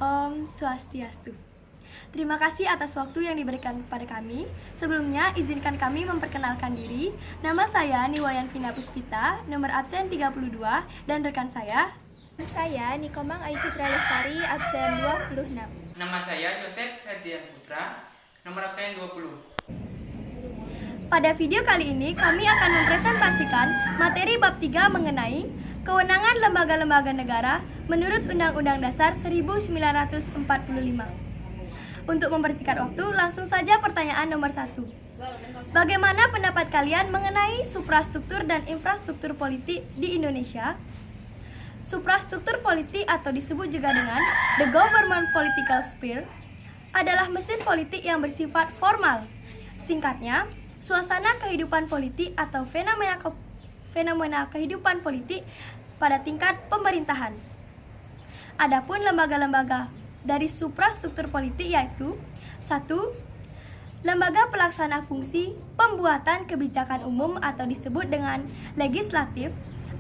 Om Swastiastu. Terima kasih atas waktu yang diberikan kepada kami. Sebelumnya, izinkan kami memperkenalkan diri. Nama saya Niwayan Vina Puspita, nomor absen 32, dan rekan saya. Saya Nikomang Ayu Citra Lestari, absen 26. Nama saya Joseph Ferdian Putra, nomor absen 20. Pada video kali ini, kami akan mempresentasikan materi bab 3 mengenai kewenangan lembaga-lembaga negara menurut Undang-Undang Dasar 1945. Untuk mempersingkat waktu, langsung saja pertanyaan nomor 1. Bagaimana pendapat kalian mengenai suprastruktur dan infrastruktur politik di Indonesia? Suprastruktur politik atau disebut juga dengan the government political sphere adalah mesin politik yang bersifat formal. Singkatnya, suasana kehidupan politik atau fenomena kehidupan politik pada tingkat pemerintahan. Adapun lembaga-lembaga dari suprastruktur politik yaitu 1. Lembaga pelaksana fungsi pembuatan kebijakan umum atau disebut dengan legislatif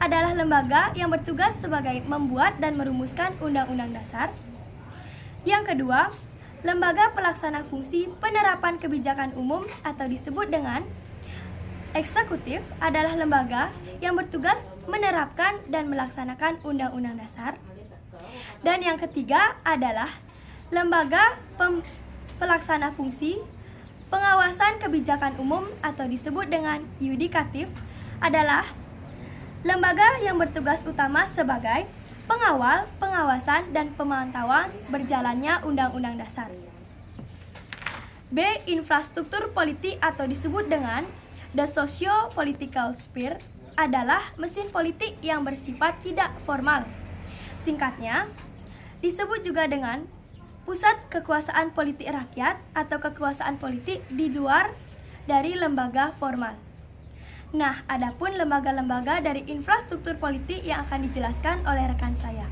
adalah lembaga yang bertugas sebagai membuat dan merumuskan undang-undang dasar. Yang kedua, lembaga pelaksana fungsi penerapan kebijakan umum atau disebut dengan eksekutif adalah lembaga yang bertugas menerapkan dan melaksanakan undang-undang dasar. Dan yang ketiga adalah lembaga pelaksana fungsi pengawasan kebijakan umum atau disebut dengan yudikatif adalah lembaga yang bertugas utama sebagai pengawal, pengawasan, dan pemantauan berjalannya undang-undang dasar. B. Infrastruktur politik atau disebut dengan the socio-political sphere adalah mesin politik yang bersifat tidak formal. Singkatnya, disebut juga dengan pusat kekuasaan politik rakyat atau kekuasaan politik di luar dari lembaga formal. Nah, adapun lembaga-lembaga dari infrastruktur politik yang akan dijelaskan oleh rekan saya.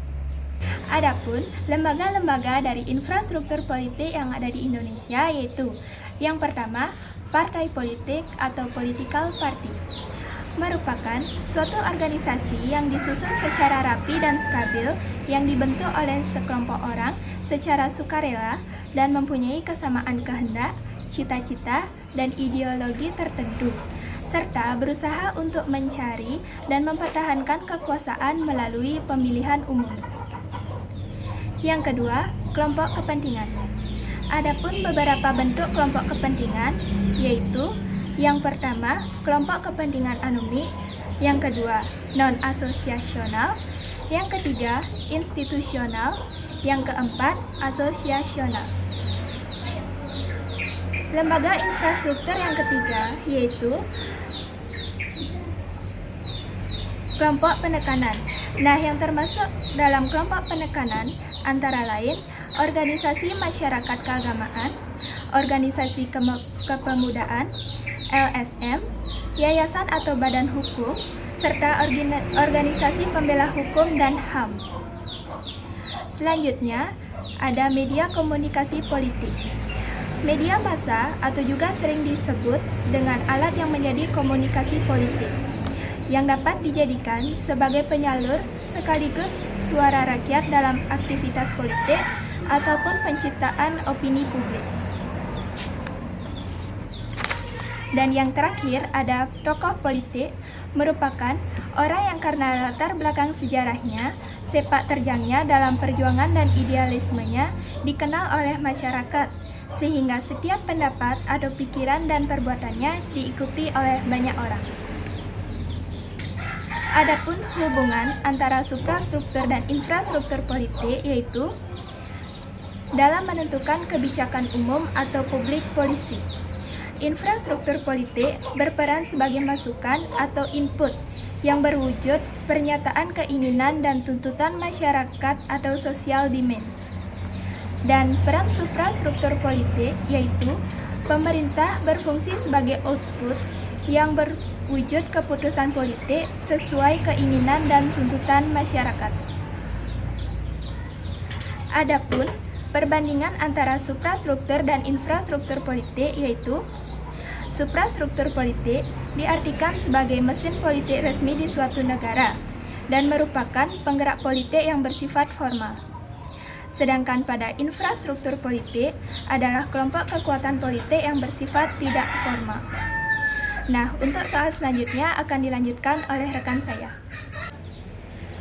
Adapun lembaga-lembaga dari infrastruktur politik yang ada di Indonesia yaitu yang pertama, partai politik atau political party. Merupakan suatu organisasi yang disusun secara rapi dan stabil yang dibentuk oleh sekelompok orang secara sukarela dan mempunyai kesamaan kehendak, cita-cita, dan ideologi tertentu, serta berusaha untuk mencari dan mempertahankan kekuasaan melalui pemilihan umum. Yang kedua, kelompok kepentingan. Adapun beberapa bentuk kelompok kepentingan yaitu yang pertama, kelompok kepentingan anomik, yang kedua, non-asosiasional, yang ketiga, institusional, yang keempat, asosiasional. Lembaga infrastruktur yang ketiga yaitu kelompok penekanan. Nah, yang termasuk dalam kelompok penekanan antara lain organisasi masyarakat keagamaan, organisasi kepemudaan, LSM, yayasan atau badan hukum, serta organisasi pembela hukum dan HAM. Selanjutnya, ada media komunikasi politik. Media massa atau juga sering disebut dengan alat yang menjadi komunikasi politik, yang dapat dijadikan sebagai penyalur sekaligus suara rakyat dalam aktivitas politik ataupun penciptaan opini publik. Dan yang terakhir ada tokoh politik, merupakan orang yang karena latar belakang sejarahnya, sepak terjangnya dalam perjuangan dan idealismenya dikenal oleh masyarakat, sehingga setiap pendapat atau pikiran dan perbuatannya diikuti oleh banyak orang. Adapun hubungan antara suprastruktur dan infrastruktur politik yaitu dalam menentukan kebijakan umum atau public policy. Infrastruktur politik berperan sebagai masukan atau input yang berwujud pernyataan keinginan dan tuntutan masyarakat atau social demands. Dan peran suprastruktur politik yaitu pemerintah berfungsi sebagai output yang berwujud keputusan politik sesuai keinginan dan tuntutan masyarakat. Adapun perbandingan antara suprastruktur dan infrastruktur politik yaitu suprastruktur politik diartikan sebagai mesin politik resmi di suatu negara dan merupakan penggerak politik yang bersifat formal. Sedangkan pada infrastruktur politik adalah kelompok kekuatan politik yang bersifat tidak formal. Nah, untuk soal selanjutnya akan dilanjutkan oleh rekan saya.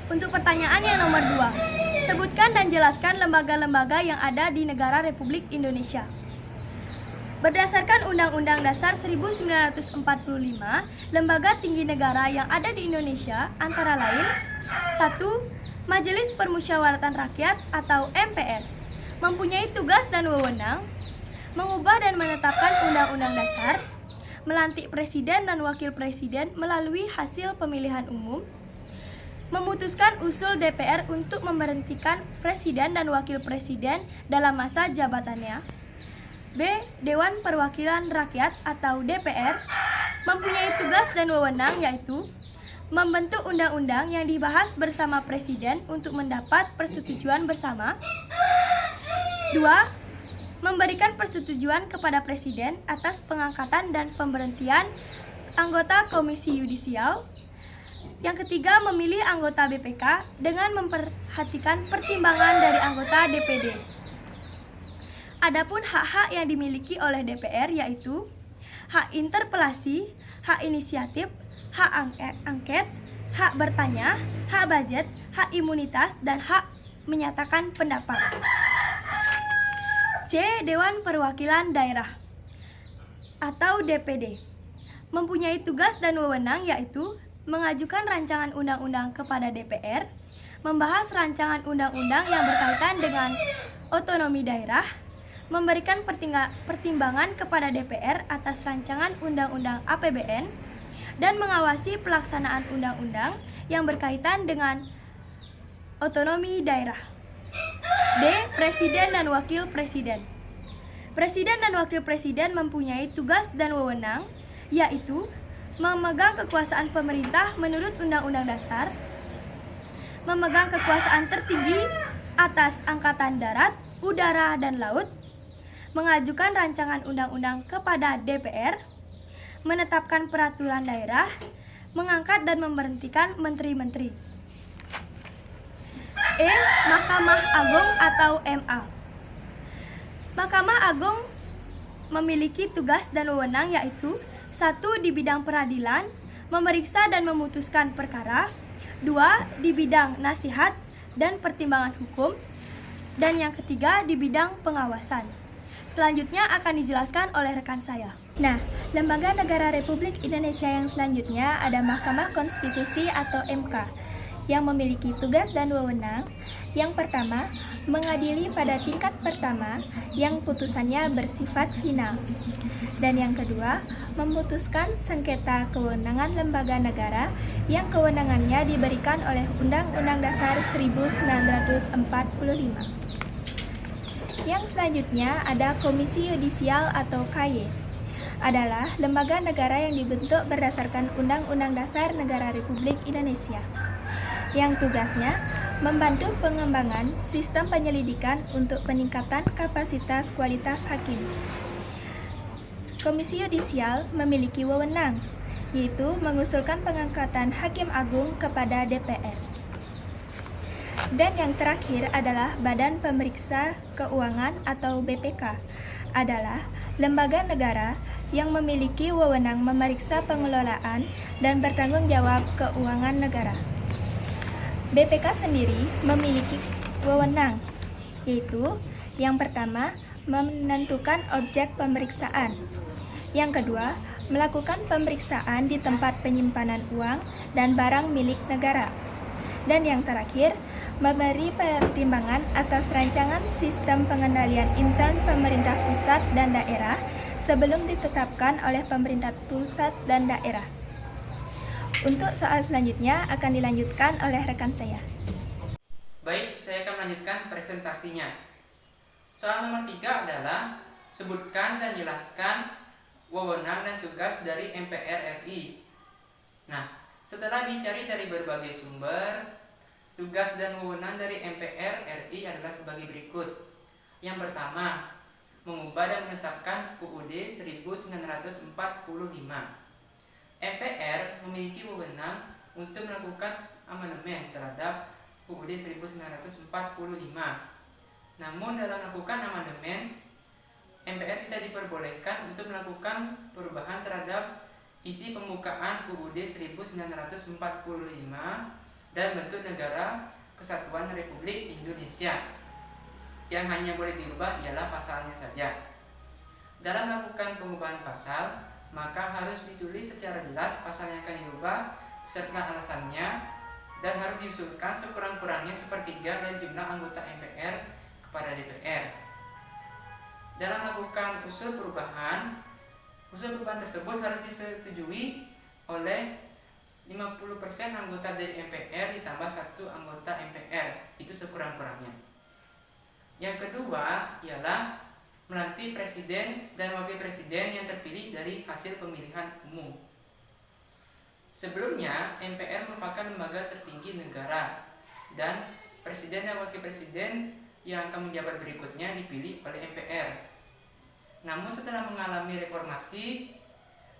Untuk pertanyaan yang nomor 2, sebutkan dan jelaskan lembaga-lembaga yang ada di negara Republik Indonesia. Berdasarkan Undang-Undang Dasar 1945, lembaga tinggi negara yang ada di Indonesia antara lain 1. Majelis Permusyawaratan Rakyat atau MPR mempunyai tugas dan wewenang mengubah dan menetapkan undang-undang dasar, melantik presiden dan wakil presiden melalui hasil pemilihan umum, memutuskan usul DPR untuk memberhentikan presiden dan wakil presiden dalam masa jabatannya. B. Dewan Perwakilan Rakyat atau DPR mempunyai tugas dan wewenang yaitu membentuk undang-undang yang dibahas bersama presiden untuk mendapat persetujuan bersama. 2. Memberikan persetujuan kepada presiden atas pengangkatan dan pemberhentian anggota Komisi Yudisial. Yang ketiga, memilih anggota BPK dengan memperhatikan pertimbangan dari anggota DPD. Adapun hak-hak yang dimiliki oleh DPR yaitu hak interpelasi, hak inisiatif, hak angket, hak bertanya, hak budget, hak imunitas, dan hak menyatakan pendapat. C. Dewan Perwakilan Daerah atau DPD mempunyai tugas dan wewenang yaitu mengajukan rancangan undang-undang kepada DPR, membahas rancangan undang-undang yang berkaitan dengan otonomi daerah, memberikan pertimbangan kepada DPR atas rancangan undang-undang APBN, dan mengawasi pelaksanaan undang-undang yang berkaitan dengan otonomi daerah. D. Presiden dan Wakil Presiden. Presiden dan Wakil Presiden mempunyai tugas dan wewenang, yaitu memegang kekuasaan pemerintah menurut Undang-Undang Dasar, memegang kekuasaan tertinggi atas Angkatan Darat, Udara, dan Laut, mengajukan rancangan undang-undang kepada DPR, menetapkan peraturan daerah, mengangkat dan memberhentikan menteri-menteri. E. Mahkamah Agung atau MA. Mahkamah Agung memiliki tugas dan wewenang yaitu 1. Di bidang peradilan, memeriksa dan memutuskan perkara. 2. Di bidang nasihat dan pertimbangan hukum. Dan yang ketiga, di bidang pengawasan. Selanjutnya akan dijelaskan oleh rekan saya. Nah, lembaga negara Republik Indonesia yang selanjutnya ada Mahkamah Konstitusi atau MK yang memiliki tugas dan wewenang. Yang pertama, mengadili pada tingkat pertama yang putusannya bersifat final. Dan yang kedua, memutuskan sengketa kewenangan lembaga negara yang kewenangannya diberikan oleh Undang-Undang Dasar 1945. Yang selanjutnya ada Komisi Yudisial atau KY. Adalah lembaga negara yang dibentuk berdasarkan Undang-Undang Dasar Negara Republik Indonesia. Yang tugasnya membantu pengembangan sistem penyelidikan untuk peningkatan kapasitas kualitas hakim. Komisi Yudisial memiliki wewenang, yaitu mengusulkan pengangkatan Hakim Agung kepada DPR. Dan yang terakhir adalah Badan Pemeriksa Keuangan atau BPK, adalah lembaga negara yang memiliki wewenang memeriksa pengelolaan dan bertanggung jawab keuangan negara. BPK sendiri memiliki wewenang, yaitu yang pertama, menentukan objek pemeriksaan. Yang kedua, melakukan pemeriksaan di tempat penyimpanan uang dan barang milik negara. Dan yang terakhir, memberi pertimbangan atas rancangan sistem pengendalian intern pemerintah pusat dan daerah sebelum ditetapkan oleh pemerintah pusat dan daerah. Untuk soal selanjutnya akan dilanjutkan oleh rekan saya. Baik, saya akan melanjutkan presentasinya. Soal nomor 3 adalah sebutkan dan jelaskan wewenang dan tugas dari MPR RI. Nah, setelah dicari dari berbagai sumber, tugas dan wewenang dari MPR RI adalah sebagai berikut. Yang pertama, mengubah dan menetapkan UUD 1945. MPR memiliki wewenang untuk melakukan amandemen terhadap UUD 1945. Namun dalam melakukan amandemen, MPR tidak diperbolehkan untuk melakukan perubahan terhadap isi pembukaan UUD 1945 dan bentuk negara Kesatuan Republik Indonesia. Yang hanya boleh dirubah ialah pasalnya saja. Dalam melakukan pengubahan pasal, maka harus ditulis secara jelas pasal yang akan dirubah serta alasannya, dan harus diusulkan sekurang-kurangnya sepertiga dari jumlah anggota MPR kepada DPR. Dalam melakukan usul perubahan tersebut harus disetujui oleh 50% anggota dari MPR ditambah 1 anggota MPR, itu sekurang-kurangnya. Yang kedua ialah melantik presiden dan wakil presiden yang terpilih dari hasil pemilihan umum. Sebelumnya, MPR merupakan lembaga tertinggi negara, dan presiden dan wakil presiden yang akan menjabat berikutnya dipilih oleh MPR. Namun setelah mengalami reformasi,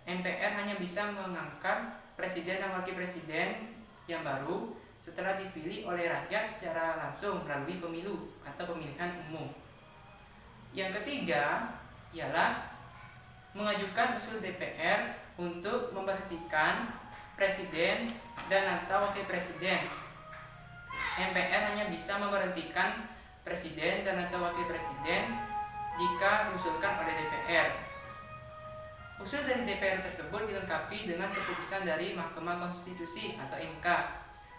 MPR hanya bisa mengangkat presiden dan wakil presiden yang baru setelah dipilih oleh rakyat secara langsung melalui pemilu atau pemilihan umum. Yang ketiga ialah mengajukan usul DPR untuk memberhentikan presiden dan atau wakil presiden. MPR hanya bisa memberhentikan presiden dan atau wakil presiden jika diusulkan oleh DPR. Usul dari DPR tersebut dilengkapi dengan keputusan dari Mahkamah Konstitusi atau MK,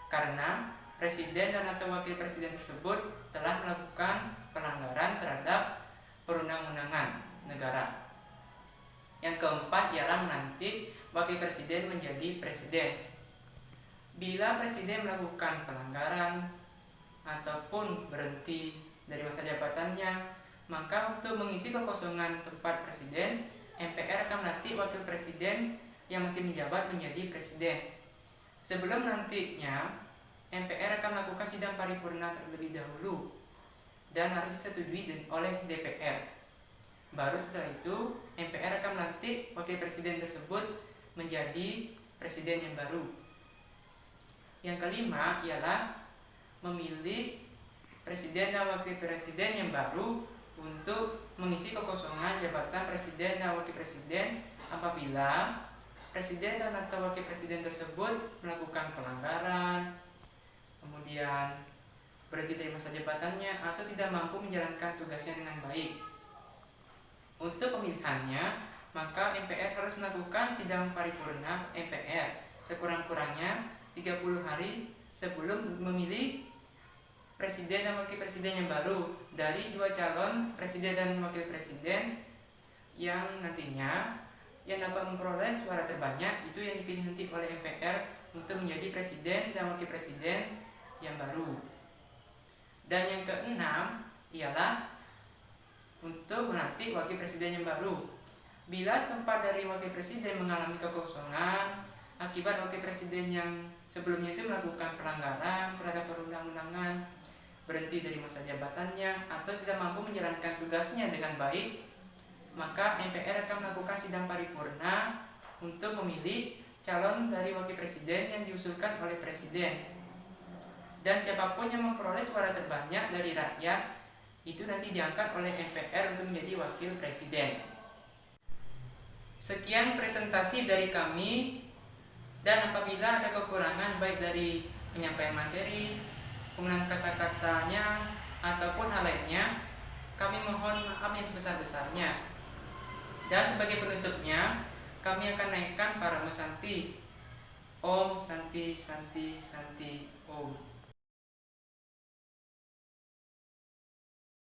karena presiden dan atau wakil presiden tersebut telah melakukan pelanggaran terhadap perundang-undangan negara. Yang keempat ialah melantik wakil presiden menjadi presiden. Bila presiden melakukan pelanggaran ataupun berhenti dari masa jabatannya, maka untuk mengisi kekosongan tempat presiden, MPR akan melantik wakil presiden yang masih menjabat menjadi presiden. Sebelum melantiknya, MPR akan melakukan sidang paripurna terlebih dahulu dan harus disetujui oleh DPR. Baru setelah itu, MPR akan melantik wakil presiden tersebut menjadi presiden yang baru. Yang kelima ialah memilih presiden dan wakil presiden yang baru untuk mengisi kekosongan jabatan presiden dan wakil presiden apabila presiden dan atau wakil presiden tersebut melakukan pelanggaran, kemudian berhenti dari masa jabatannya atau tidak mampu menjalankan tugasnya dengan baik. Untuk pemilihannya, maka MPR harus melakukan sidang paripurna MPR sekurang-kurangnya 30 hari sebelum memilih presiden dan wakil presiden yang baru dari 2 calon presiden dan wakil presiden yang nantinya yang dapat memperoleh suara terbanyak itu yang dipilih nanti oleh MPR untuk menjadi presiden dan wakil presiden yang baru. Dan yang keenam ialah untuk melantik wakil presiden yang baru. Bila tempat dari wakil presiden mengalami kekosongan akibat wakil presiden yang sebelumnya itu melakukan pelanggaran terhadap perundang-undangan, berhenti dari masa jabatannya, atau tidak mampu menjalankan tugasnya dengan baik, maka MPR akan melakukan sidang paripurna untuk memilih calon dari wakil presiden yang diusulkan oleh presiden. Dan siapapun yang memperoleh suara terbanyak dari rakyat itu nanti diangkat oleh MPR untuk menjadi wakil presiden. Sekian presentasi dari kami, dan apabila ada kekurangan baik dari penyampaian materi, penggunaan kata-katanya, ataupun hal lainnya, kami mohon maaf yang sebesar-besarnya. Dan sebagai penutupnya, kami akan naikkan Parama Santi. Om Santi Santi Santi Om.